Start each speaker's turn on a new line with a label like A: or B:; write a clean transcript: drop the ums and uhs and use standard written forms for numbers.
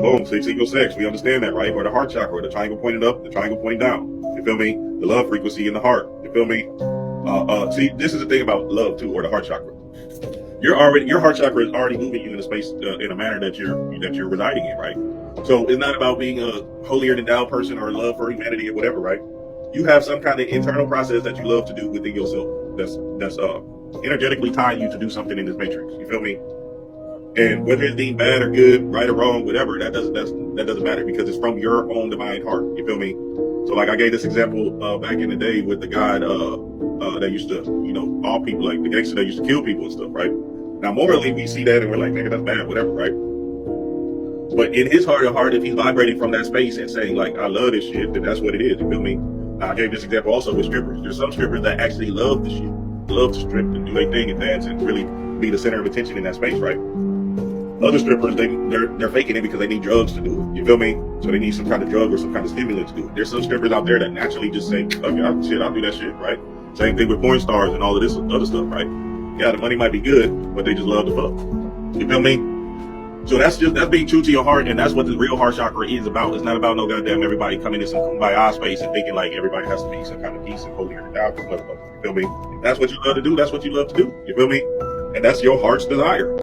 A: Boom, six equals sex. We understand that, right? Or the heart chakra, the triangle pointing up, the triangle pointing down. You feel me? The love frequency in the heart. You feel me? See, this is the thing about love too, or the heart chakra. Your heart chakra is already moving you in a space, in a manner that you're residing in, right? So it's not about being a holier than thou person or love for humanity or whatever, right? You have some kind of internal process that you love to do within yourself. That's energetically tying you to do something in this matrix. You feel me? And whether it's being bad or good, right or wrong, whatever, that doesn't matter because it's from your own divine heart. You feel me? So like I gave this example back in the day with the guy that used to, all people, like the gangster that used to kill people and stuff, right? Now morally we see that and we're like, nigga, that's bad, whatever, right? But in his heart of heart, if he's vibrating from that space and saying like, I love this shit, then that's what it is. You feel me? Now, I gave this example also with strippers. There's some strippers that actually love the shit, love to strip and do their thing and dance and really be the center of attention in that space, right? Other strippers, they're faking it because they need drugs to do it. You feel me? So they need some kind of drug or some kind of stimulant to do it. There's some strippers out there that naturally just say, okay, I'll do that shit, right? Same thing with porn stars and all of this other stuff, right? Yeah, the money might be good, but they just love to fuck. You feel me? So that's being true to your heart, and that's what the real heart chakra is about. It's not about no goddamn everybody coming in some kumbaya space and thinking like everybody has to be some kind of peace and holier than thou. You feel me? If that's what you love to do, that's what you love to do. You feel me? And that's your heart's desire.